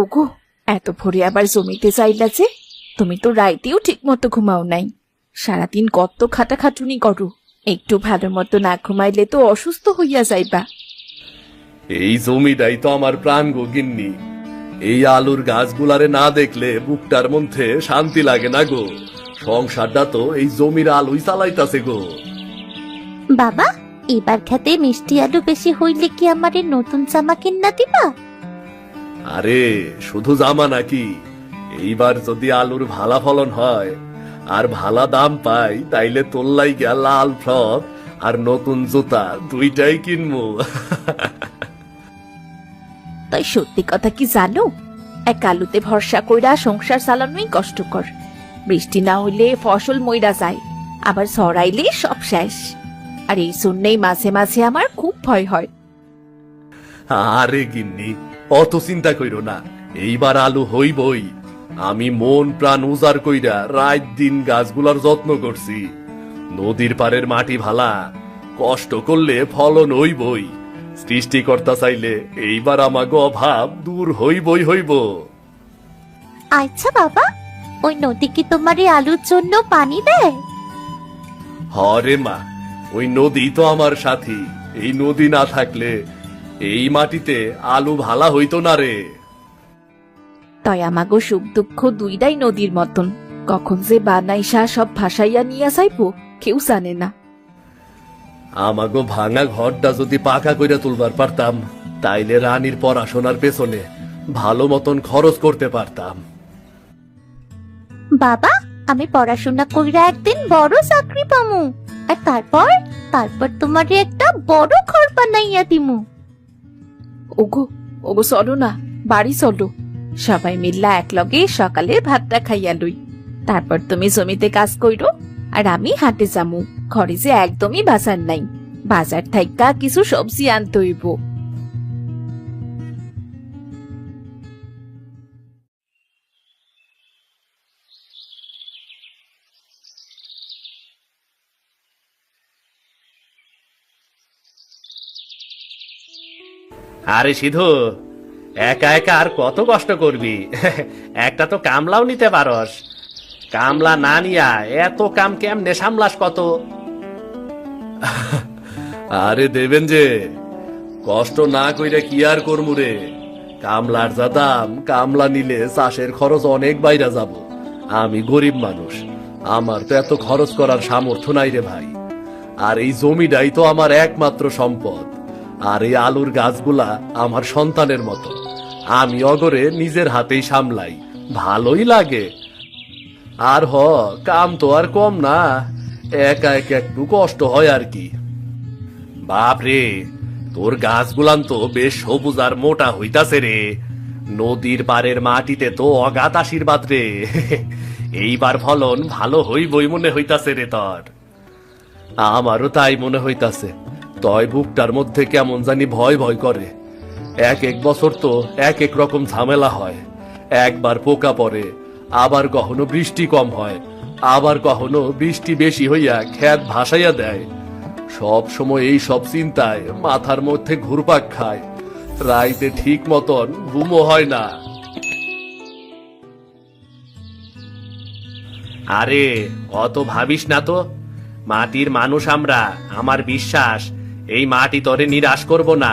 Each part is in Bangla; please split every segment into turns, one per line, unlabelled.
ওগো, এত ভোরে আবার জমিতে যাইলা যে? তুমি তো রাইতেও ঠিক মতো ঘুমাও নাই। সারাদিন কত খাটাখাটুনি করো, একটু ভালো মতো না ঘুমাইলে তো অসুস্থ হইয়া যাইবা।
এই জমিটাই তো আমার প্রাণ গো গিন্নি। এই আলুর গাছগুলারে না দেখলে বুকটার মধ্যে শান্তি লাগে না গো। সংসারটা তো এই জমির আলুই চালাইতাছে গো।
বাবা, এবার খেতে মিষ্টি আলু বেশি হইলে কি আমারে নতুন জামা কিনা দিবা?
আরে শুধু জামা নাকি, এইবার যদি আলুর ভালা ফলন হয় আর ভালা দাম পাই তাইলে তোল্লাই গিয়া লাল ফ্রক আর নতুন জুতা দুইটাই কিনবো।
তাই সত্যি কথা কি জানো, এক আলুতে ভরসা কইরা সংসার চালানোই কষ্টকর। বৃষ্টি না হইলে ফসল মইরা যায়, আবার ছড়াইলে সব শেষ। আর এই জন্যেই মাঝে মাঝে আমার খুব ভয় হয়।
আরে গিন্নি, অত চিন্তা কইরো না, এইবার আলু হইবই। আমি মন প্রাণ উজাড় কইরা রাত দিন গাছগুলার যত্ন করছি। নদীর পাড়ের মাটি ভালা, কষ্ট করলে ফলন হইবই। সৃষ্টিকর্তা চাইলে এইবার আমাগো অভাব দূর হইবই হইব।
আচ্ছা বাবা, ওই নদী কি তোমার এই আলুর জন্য পানি দেয়?
হরে মা, ওই নদী তো আমার সাথী। এই নদী না থাকলে এই মাটিতে আলু ভালা হইতো না রে।
তাই আমাগো সুখ দুঃখ দুইটাই নদীর মতন, কখন যে বানাইসা সব ভাসাইয়া নিয়া যাইবো কেউ জানে না।
আমাগো ভাঙা ঘরটা যদি পাকা কইরা তুলবার পারতাম তাইলে রানীর পড়াশোনার পেছনে ভালো মতন খরচ করতে পারতাম।
বাবা, আমি পড়াশোনা কইরা একদিন বড় চাকরি পামু, আর তারপর তারপর তোমারে একটা বড় ঘর বানাইয়া দিমু।
ওগো ওগো, চলো না, বাড়ি চলো। সবাই মিল্লা একলগে সকালের ভাতটা খাইয়া লই। তারপর তুমি জমিতে কাজ কইরো আর আমি হাটে যামু। ঘরে যে একদমই বাজার নাই, বাজার থাইকা কিছু সবজি আনতে হইব।
আরে সিধু, একা একা আর কত কষ্ট করবি? একটা তো কামলাও নিতে পারস। কামলা না নিয়া এত কাম কেমনে সামলাস কত?
আরে দেবেন যে, কষ্ট না কইরা কি আর করমু রে। কামলার যা দাম, কামলা নিলে চাষের খরচ অনেক বাইরা যাব। আমি গরিব মানুষ, আমার তো এত খরচ করার সামর্থ্য নাই রে ভাই। আর এই জমিটাই তো আমার একমাত্র সম্পদ। আর এই আলুর গাছগুলা আমার সন্তানের মতো। আমি অগরে নিজের হাতেই সামলাই, ভালোই লাগে। আর কাম তো আর কম না, একা একা একটু কষ্ট হয় আর কি।
বাপ রে, তোর গাছগুলান তো বেশ সবুজ আর মোটা হইতাছে রে। নদীর পাড়ের মাটিতে তো অগাধ আশীর্বাদ রে। এইবার ফলন ভালো হইবই মনে হইতাছে রে তোর।
আমারও তাই মনে হইতাছে। তয় বুকটার মধ্যে কেমন জানি ভয় ভয় করে। এক এক বছর তো এক এক রকম ঝামেলা হয়। একবার পোকা পড়ে, আবার কখনো বৃষ্টি কম হয়, আবার কখনো বৃষ্টি বেশি হইয়া ক্ষেত ভাসাইয়া দেয়। সব সময় এই সব চিন্তায় মাথার মধ্যে ঘুরপাক খায়। রাইতে ঠিক মতন ঘুমও হয় না।
আরে অত ভাবিস না তো, মাটির মানুষ আমরা। আমার বিশ্বাস এই মাটি তরে নিরাশ করব না।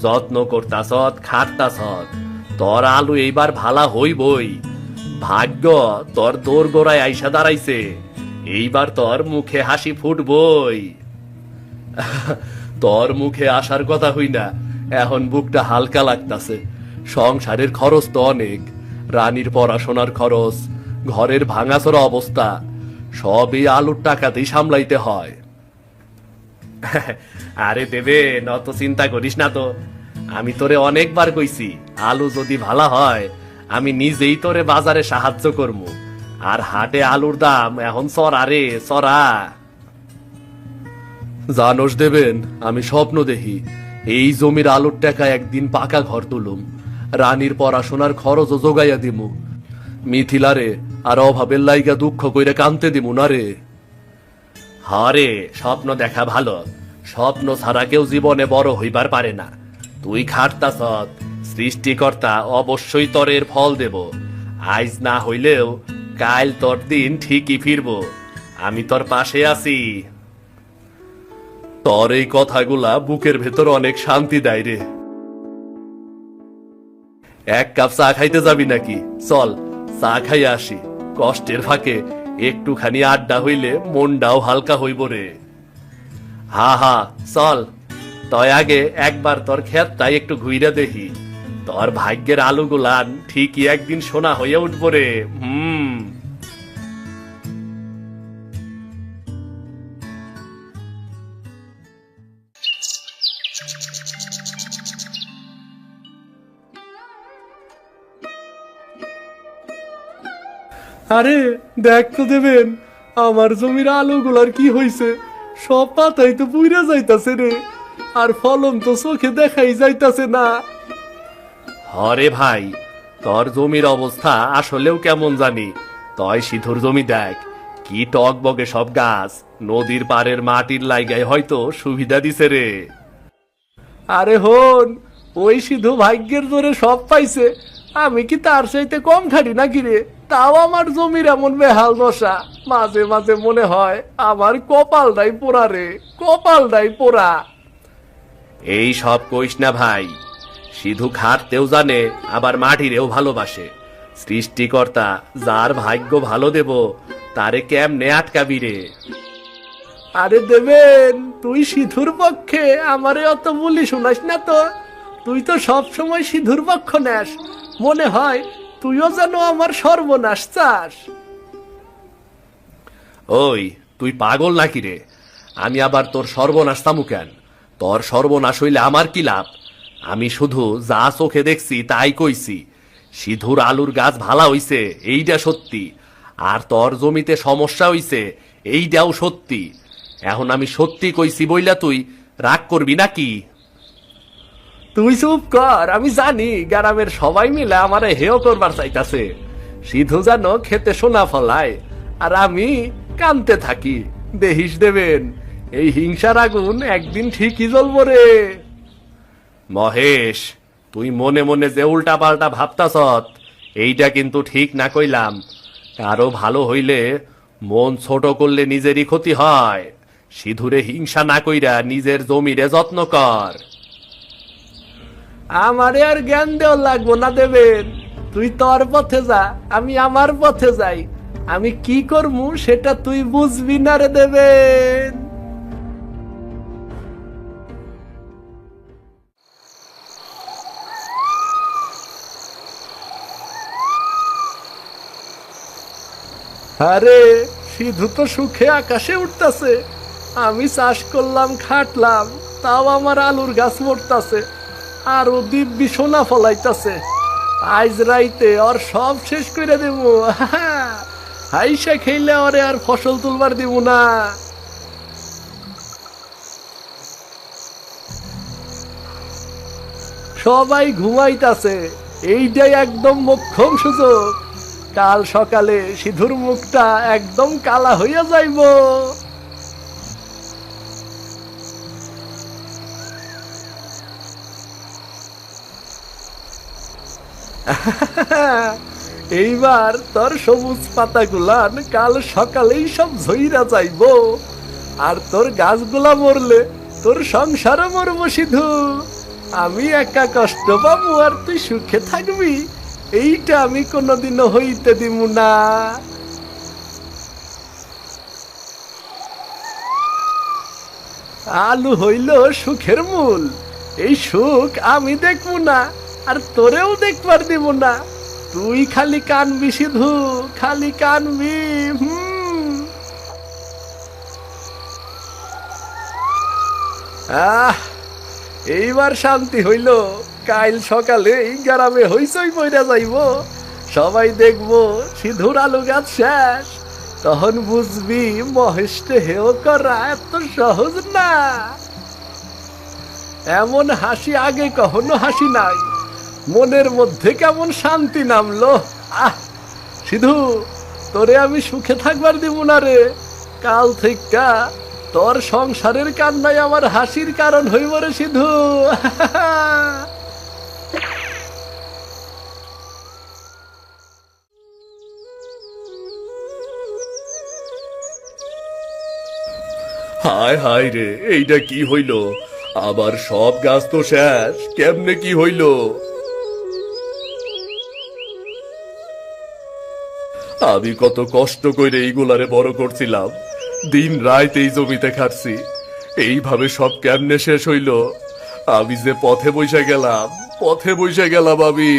যত্ন করতাছত, খাটতাছত, তোর আলু এইবার ভালা হইবই। ভাগ্য তোর দোর গোড়ায় আইসা দাঁড়াইছে, এইবার তোর মুখে হাসি ফুটবই।
তোর মুখে আসার কথা হই না, এখন বুকটা হালকা লাগতাছে। সংসারের খরচ তো অনেক, রানীর পড়াশোনার খরচ, ঘরের ভাঙাচোরা অবস্থা, সব এই আলুর টাকাতেই সামলাইতে হয়।
আরে দেবে, নত চিন্তা করিস না তো। আমি তোরে অনেকবার কইছি, আলু যদি ভালা হয় আমি নিজেই তোরে বাজারে সাহায্য করবো। আর হাটে আলুর দাম এখন চড়া রে, চড়া।
জানোস দেবেন, আমি স্বপ্ন দেখি এই জমির আলুর টাকা একদিন পাকা ঘর তুলুম, রানীর পড়াশোনার খরচও যোগাইয়া দিমু। মিথিলারে আর অভাবের লাইগা দুঃখ কইরা কানতে দিমু না রে।
হরে, স্বপ্ন দেখা ভালো, স্বপ্ন ছাড়া কেউ জীবনে বড় হইবার পারে না। তুই খাটতাছত, সৃষ্টিকর্তা অবশ্যই তরের ফল দেব। আজ না হইলেও কাল তোর দিন ঠিকই ফিরব। আমি তোর পাশে আছি।
তোর এই কথাগুলা বুকের ভেতর অনেক শান্তি দেয় রে। এক কাপ চা খাইতে যাবি নাকি? চল চা খাই আসি। কষ্টের ফাঁকে একটুখানি আড্ডা হইলে মনটাও হালকা হইব রে।
হা হা চল। তয় আগে একবার তোর ক্ষেতটাই একটু ঘুইরা দেখি। তোর ভাগ্যের আলুগুলান ঠিকই একদিন সোনা হইয়া উঠব রে।
আরে দেখ তো দেবেন, আমার জমির আলুগুলার কি হইছে? সব পাতাই তো পুইরা যাইতাছে রে, আর ফলন তো চোখে দেখাই যাইতাছে না।
হরে ভাই, তোর জমির অবস্থা আসলেও কেমন জানি। তয় সিধুর জমি দেখ, কি টক বগে সব গাছ। নদীর পাড়ের মাটির লাইগায় হয়তো সুবিধা দিছে রে।
আরে হন, ওই সিধু ভাগ্যের জোরে সব পাইছে, আমি কি তার চাইতে কম খাটি নাকি রে? তাও আমার জমির এমন বেহাল দশা। মাঝে মাঝে মনে হয় আমার কপালটাই পোড়া রে, কপালটাই পোড়া।
এই সব কইস না ভাই। সিধু খাটতেও জানে, আবার মাটিরেও ভালোবাসে। সৃষ্টিকর্তা যার ভাগ্য ভালো দেব, তারে কেমনে আটকাবি রে?
আরে দেবেন, তুই সিধুর পক্ষে আমারে অত বলি শোনাস না তো। তুই তো সব সময় সিধুর পক্ষ নেস, মনে হয় তুইও যেন আমার সর্বনাশ চাস।
ওই তুই পাগল নাকি রে? আমি আবার তোর সর্বনাশ তামু কেন? তোর সর্বনাশ হইলে আমার কি লাভ? আমি শুধু যা চোখে দেখছি তাই কইছি। সিধুর আলুর গাছ ভালা হইছে, এইটা সত্যি। আর তোর জমিতে সমস্যা হইছে, এইটাও সত্যি। এখন আমি সত্যি কইছি বইলা তুই রাগ করবি নাকি?
তুই চুপ কর, আমি জানি গ্রামের সবাই মিলে আমারে হেয় করবার চাইতাছে। সিধু যেন খেতে সোনা ফলায়, আর আমি কানতে থাকি। দেহিস দেবেন, এই হিংসার আগুন একদিন ঠিকই জ্বলব রে।
মহেশ, তুই মনে মনে যে উল্টা পাল্টা ভাবতাছত, এইটা কিন্তু ঠিক না কইলাম। কারো ভালো হইলে মন ছোট করলে নিজেরই ক্ষতি হয়। সিধুরে হিংসা না কইরা নিজের জমিরে যত্ন কর।
আমারে আর জ্ঞান দেওয়া লাগবো না দেবেন। তুই তোর পথে যা, আমি আমার পথে যাই। আমি কি করমু সেটা তুই বুঝবি না রে দেবেন। আরে সিধু তো সুখে আকাশে উঠতাছে, আমি চাষ করলাম, খাটলাম, তাও আমার আলুর গাছ মরতাছে, আর ও দিব্যি সোনা ফলাইতাছে। আজ রাইতে ওর সব শেষ করে দেব। হাইসা খেইলে ওরে আর ফসল তুলবার দিব না। সবাই ঘুমাইতাছে, এইটাই একদম মোক্ষম সুযোগ। কাল সকালে সিধুর মুখটা একদম কালা হইয়া যাইব। এইবার তোর সবুজ পাতাগুলান কাল সকালেই সব ঝইরা যাইব, আর তোর গাছগুলা মরলে তোর সংসারও মরব সিধু। আমি একা কষ্ট পাবো আর তুই সুখে থাকবি, এইটা আমি কোনোদিনও হইতে দিব না। আলু হইল সুখের মূল, এই সুখ আমি দেখবো না, আর তোরেও দেখবার দিব না। তুই খালি কানবি সিধু, খালি কানবি। এইবার শান্তি হইল। কাল সকালে এই গ্রামে হইচই পইরা যাইব, সবাই দেখবো সিধুর আলু গাছ শেষ। তখন বুঝবি মহেশকে হেয় করা এত সহজ না। এমন হাসি আগে কখনো হাসি নাই, মনের মধ্যে কেমন শান্তি নামলো। সিধু, তোরে আমি সুখে থাকবার দিব না রে। কাল থেকে তোর সংসারের কান্নায় আমার হাসির কারণ হইব রে সিধু। হায় হায় রে, এইটা কি হইল? আবার সব গাছ তো শেষ, কেমনে কি হইল? আমি কত কষ্ট কইরে এইগুলারে বড় করছিলাম, দিন রাত এই জমিতে খাটছি, এইভাবে সব কেমনে শেষ হইল? আমি যে পথে বইসা গেলাম, পথে বইসা গেলাম আমি।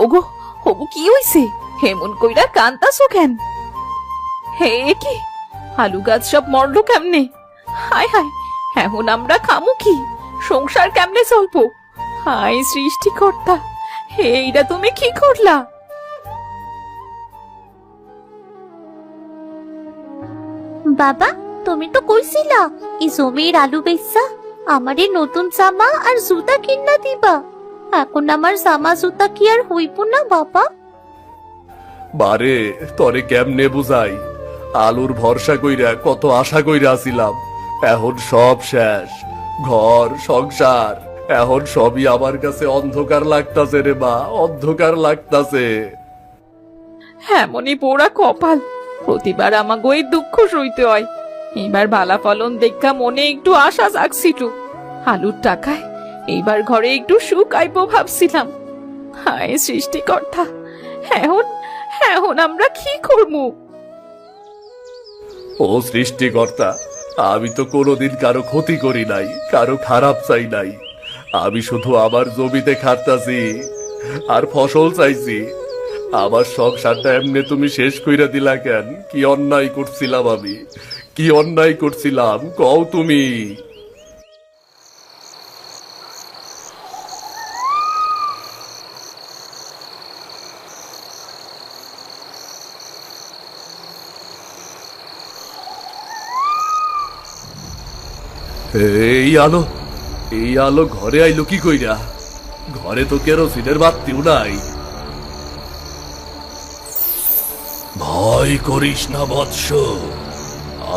ওগো ওগো কি হইছে? হেমন কইরা কান্তাছো কেন? হে কি আলু গাছ সব মরলো কেমনে? হায় হায়, এখন আমরা খামু কি? সংসার কেমনে চলবো? হায় সৃষ্টিকর্তা, এইটা তুমি কি করলা?
বাবা, তুমি তো কইছিলা এই জমির আলু বেচা আমারে নতুন জামা আর জুতা কিনা দিবা। এখন আমার জামা জুতা কি আর হইব না বাবা?
বারে, তরে কেমনে বুঝাই? আলুর ভরসা কইরা কত আশা কইরা আছিলাম, এখন সব শেষ। ঘর সংসার এখন সবই আমার কাছে অন্ধকার লাগতাছে রে মা, অন্ধকার লাগতাছে।
এমনই পোড়া কপাল, প্রতিবার আমাগো এই দুঃখ সইতে হয়। এইবার বালা ফলন দেখা মনে একটু আশা জাগছিল, আলুর টাকায় এইবার ঘরে একটু সুখ আইবো ভাবছিলাম। হায় সৃষ্টিকর্তা, এখন এখন আমরা কি করবো?
ও সৃষ্টিকর্তা, আমি তো কোনোদিন কারো ক্ষতি করি নাই, কারো খারাপ চাই নাই। আমি শুধু আমার জমিতে খাটতাছি আর ফসল চাইছি। আমার সংসারটা এমনি তুমি শেষ কইরা দিলা কেন? কি অন্যায় করছিলাম আমি, কি অন্যায় করছিলাম কও তুমি? এই আলো, এই আলো ঘরে আইলো কি কইরা? ঘরে তো কেরোসিনের বাতিও নাই। ভয় করিস না বৎস,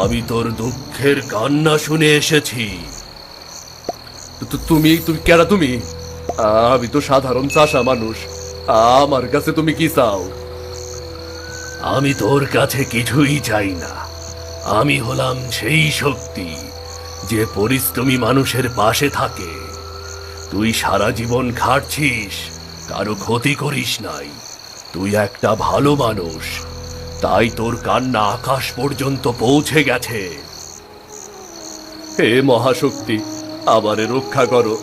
আমি তোর দুঃখের কান্না শুনে এসেছি। তুমি তুমি কেরা তুমি? আমি তো সাধারণ চাষা মানুষ, আমার কাছে তুমি কি চাও? আমি তোর কাছে কিছুই চাই না। আমি হলাম সেই শক্তি যে পরিশ্রমী মানুষের পাশে থাকে। তুই সারা জীবন খাটছিস, কারো ক্ষতি করিস নাই, তুই একটা ভালো মানুষ, তাই তোর কান্না আকাশ পর্যন্ত পৌঁছে গেছে। হে মহাশক্তি, আমারে রক্ষা করো।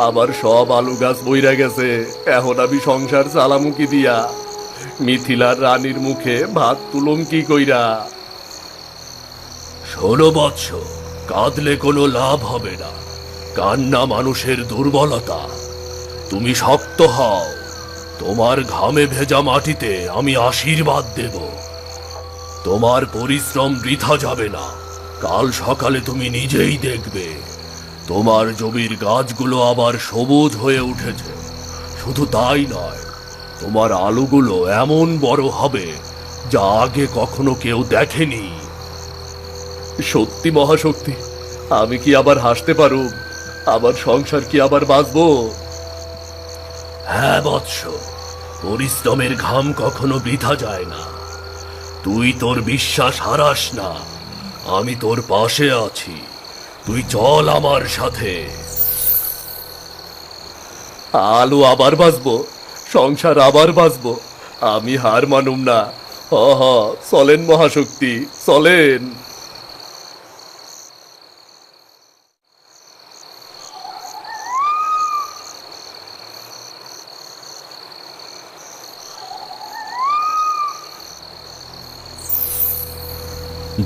আমার সব আলু গাছ বইরা গেছে, এখন আমি সংসার চালামু কি দিয়া? মিথিলার রানীর মুখে ভাত তুলুম কি কইরা? শোনো বৎস, কাঁদলে কোনো লাভ হবে না, কান্না মানুষের দুর্বলতা। তুমি শক্ত হও, তোমার ঘামে ভেজা মাটিতে আমি আশীর্বাদ দেব। তোমার পরিশ্রম বৃথা যাবে না, কাল সকালে তুমি নিজেই দেখবে তোমার জমির গাছগুলো আবার সবুজ হয়ে উঠেছে। শুধু তাই নয়, তোমার আলুগুলো এমন বড় হবে যা আগে কখনো কেউ দেখেনি। সত্যি মহাশক্তি, আমি কি আবার হাসতে পারো? আমার সংসার কি আবার বাঁচবো? হ্যাঁ বৎস, পরিশ্রমের ঘাম কখনো বৃথা যায় না। তুই তোর বিশ্বাস হারাস না, আমি তোর পাশে আছি, তুই চল আমার সাথে। আলু আবার বাঁচবো, সংসার আবার বাঁচবো, আমি হার মানুম না। হ, চলেন মহাশক্তি, চলেন।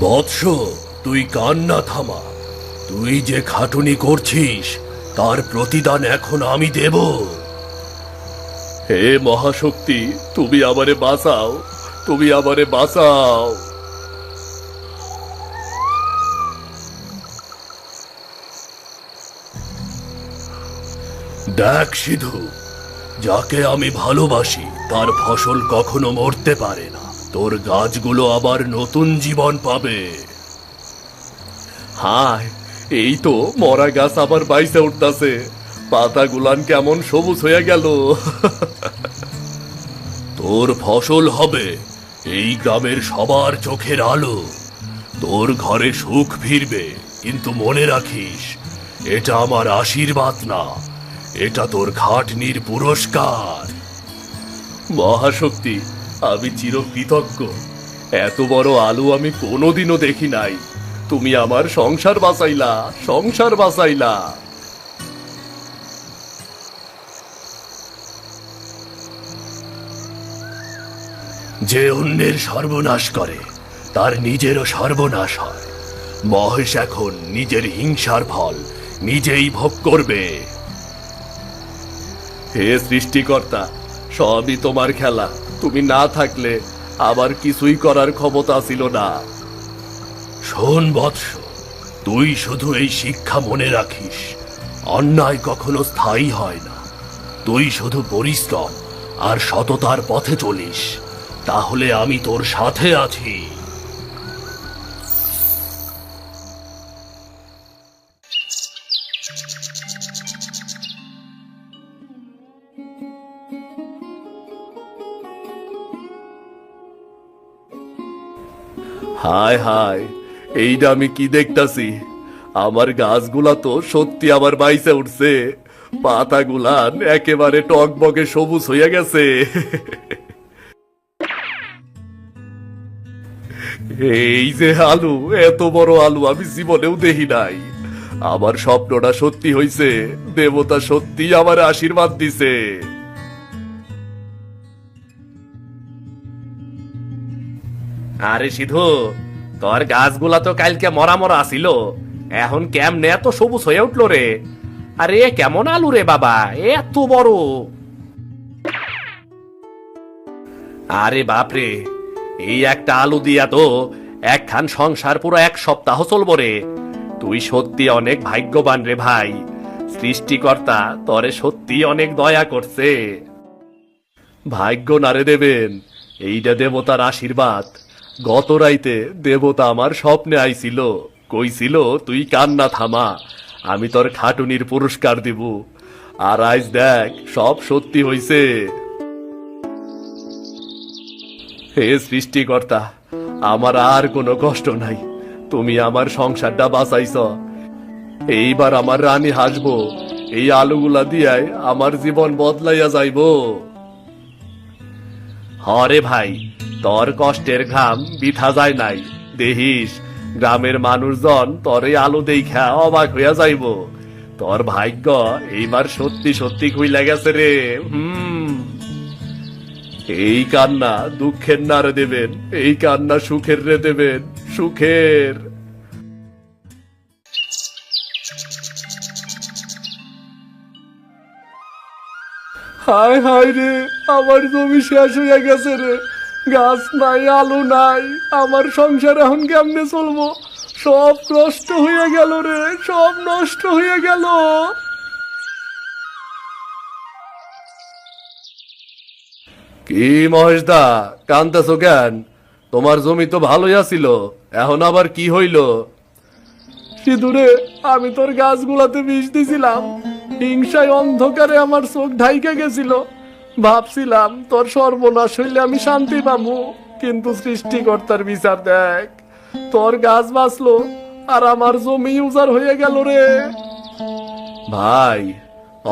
বৎস, তুই কান্না থামা। তুই যে খাটুনি করছিস তার প্রতিদান এখন আমি দেব। হে মহাশক্তি, তুমি আমারে বাঁচাও, তুমি আমারে বাঁচাও। দেখ সিধু, যাকে আমি ভালোবাসি তার ফসল কখনো মরতে পারে না। তোর গাছগুলো আবার নতুন জীবন পাবে। হায়, এই তো মরা গাছ আবার বাইসে উঠতাছে, পাতাগুলান কেমন সবুজ হয়ে গেল। তোর ফসল হবে এই গ্রামের সবার চোখের আলো। তোর ঘরে সুখ ফিরবে, কিন্তু মনে রাখিস এটা আমার আশীর্বাদ না, এটা তোর খাটনির পুরস্কার। মহাশক্তি, আমি চিরকৃতজ্ঞ। এত বড় আলু আমি কোনোদিনও দেখি নাই। তুমি আমার সংসার বাঁচাইলা, সংসার বাঁচাইলা। যে অন্যের সর্বনাশ করে তার নিজেরও সর্বনাশ হয়। মহেশ এখন নিজের হিংসার ফল নিজেই ভোগ করবে। হে সৃষ্টিকর্তা, সবই তোমার খেলা। তুমি না থাকলে আমার কিছুই করার ক্ষমতা ছিল না। শোন বৎস, তুই শুধু এই শিক্ষা মনে রাখিস, অন্যায় কখনো স্থায়ী হয় না। তুই শুধু পরিশ্রম আর সততার পথে চলিস, তাহলে আমি তোর সাথে আছি। হায় হায়, এইটা আমি কি দেখতাছি? আমার গাছগুলা তো সত্যি আবার বাইসে উঠছে। পাতাগুলা একেবারে টকবকে সবুজ হইয়া গেছে। এই যে আলু, এত বড় আলু আমি জীবনেও দেখি নাই। আমার স্বপ্নটা সত্যি হইছে, দেবতা সত্যি আমার আশীর্বাদ দিছে।
আরে সিধু, তোর গাছগুলা তো কালকে মরা মরা আসিল, এখন কেমনে এত সবুজ হয়ে উঠলো রে? আরে কেমন আলু রে বাবা, এত বড়! আরে বাপরে, এই একটা আলু দিয়া তো একখান সংসার পুরো 1 সপ্তাহ চলবো রে। তুই সত্যি অনেক ভাগ্যবান রে ভাই। সৃষ্টিকর্তা তরে সত্যি অনেক দয়া করছে।
ভাগ্য নারে দেবেন, এইটা দেবতার আশীর্বাদ। গত রাইতে দেবতা আমার স্বপ্নে আইছিল, কইছিল তুই কান্না থামা, আমি তোর খাটুনির পুরস্কার দিব। আর আজ দেখ, সব সত্যি হইছে। হে সৃষ্টিকর্তা, আমার আর কোনো কষ্ট নাই। তুমি আমার সংসারটা বাঁচাইছ। এইবার আমার রানী হাসবো। এই আলুগুলা দিয়াই আমার জীবন বদলাইয়া যাইব।
হরে ভাই, তোর কষ্টের ঘাম বিথা যায় নাই। দেহিস, গ্রামের মানুষজন তোর এই আলু দেখা অবাক হইয়া যাইব। তোর ভাগ্য এইবার সত্যি সত্যি খুইলা গেছে রে।
এই কান্না দুঃখের না রে দেবেন, এই কান্না সুখের রে দেবেন, সুখের। হায় হায় রে, আমার জমি শেষ হইয়া গেছে রে। গাছ নাই, আলু নাই, আমার সংসার এখন কেমনে চলবো? সব নষ্ট হইয়া গেল রে, সব নষ্ট হইয়া গেল। কি মহেশ দা, কান্দাছো কেন? তোমার জমি তো ভালোই আছিল, এখন আবার কি হইল? সিঁদুরে, আমি তোর গাছগুলাতে বিষ দিছিলাম। হিংসায় অন্ধকারে আমার চোখ ঢাইকা গেছিল। ভাবছিলাম তোর সর্বনাশ হইলে আমি শান্তি পাবো, কিন্তু সৃষ্টিকর্তার বিচার দেখ, তোর গাছ বাঁচলো আর আমার জমি উজাড় হয়ে গেল রে। ভাই,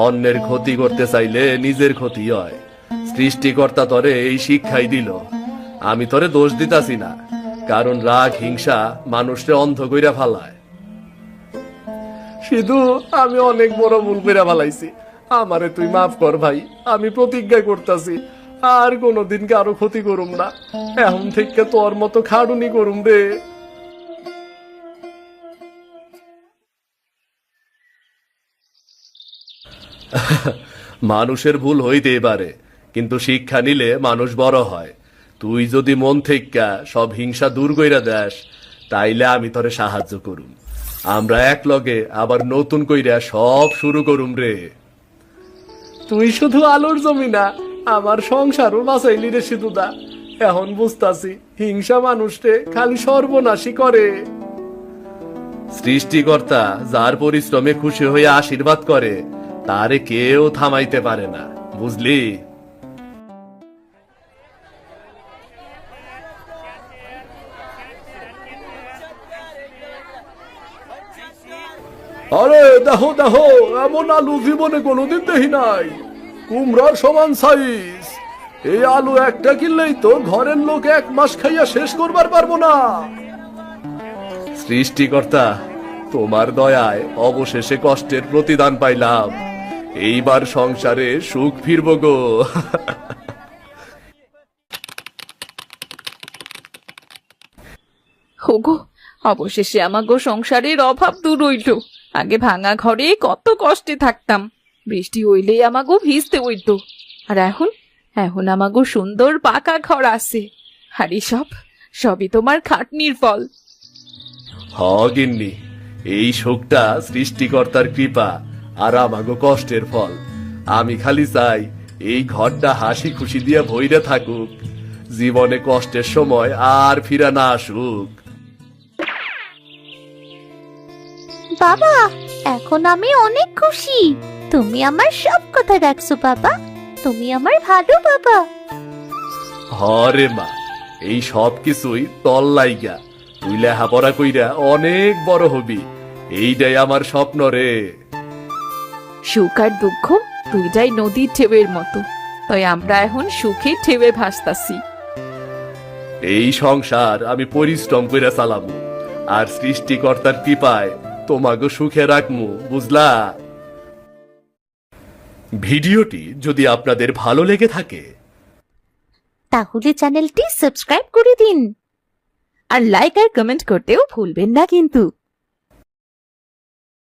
অন্যের ক্ষতি করতে চাইলে নিজের ক্ষতি হয়। সৃষ্টিকর্তা তোরে এই শিক্ষাই দিল। আমি তোরে দোষ দিতাছি না, কারণ রাগ হিংসা মানুষকে অন্ধ কইরা ফালায়। সিধু, আমি অনেক বড় ভুল কইরা ফালাইছি, আমারে তুই মাফ কর ভাই। আমি প্রতিজ্ঞা করতাছি আর কোনোদিন কারো ক্ষতি করুম না। এখন থেকে তোর মতো খাটুনি করুম রে। মানুষের ভুল হইতেই পারে, কিন্তু শিক্ষা নিলে মানুষ বড় হয়। তুই যদি মন থেকে সব হিংসা দূর কইরা দেস, তাইলে আমি তোরে সাহায্য করুম। আমরা এক লগে আবার নতুন কইরা সব শুরু করুম রে। তুই শুধু আলোর জমি না, আমার সংসারও বাঁচাইলি রে সিধুদা। এখন বুঝতাছি হিংসা মানুষকে খালি সর্বনাশী করে। সৃষ্টিকর্তা যার পরিশ্রমে খুশি হয়ে আশীর্বাদ করে, তারে কেউ থামাইতে পারে না, বুঝলি? আরে দেখো দেখো, এমন আলু জীবনে কোনোদিন দেখি নাই। কুমড়ার সমান সাইজ। এই আলু একটা কিনলেই তো ঘরের লোক 1 মাস খাইয়া শেষ করবার পারবো না। সৃষ্টিকর্তা, তোমার দয়ায় অবশেষে কষ্টের প্রতিদান পাইলাম। এইবার সংসারে সুখ ফিরব গো।
ওগো, অবশেষে আমাগো সংসারের অভাব দূর হইল। আগে ভাঙা ঘরে কত কষ্টে থাকতাম, বৃষ্টি হইলে আমাগো ভিজতে হইতো। আর এখন এখন আমাগো সুন্দর পাকা ঘর আছে। আর সবই তোমার খাটনির ফল।
হ গিন্নি, এই সুখটা সৃষ্টিকর্তার কৃপা আর আমাগো কষ্টের ফল। আমি খালি চাই এই ঘরটা হাসি খুশি দিয়া ভইরা থাকুক, জীবনে কষ্টের সময় আর ফিরা না আসুক।
বাবা, এখন আমি অনেক খুশি। তুমি আমার সব কথা রাখছো বাবা। তুমি আমার ভালো বাবা।
হরে মা, এই সব কিছুই তল লাইগা। তুই লেহাপড়া কইরা অনেক বড় হবি, এইটাই আমার স্বপ্ন রে।
সুখ আর দুঃখ দুইটাই নদীর ঢেউয়ের মতো, তাই আমরা এখন সুখে ঢেউয়ে ভাসতাছি।
এই সংসার আমি পরিশ্রম কইরা চালামু, আর সৃষ্টিকর্তার কৃপায় তোমাকে সুখে রাখমু, বুঝলা? ভিডিওটি যদি আপনাদের ভালো লেগে থাকে
তাহলে চ্যানেলটি সাবস্ক্রাইব করে দিন।
আর লাইক আর কমেন্ট করতেও ভুলবেন না কিন্তু।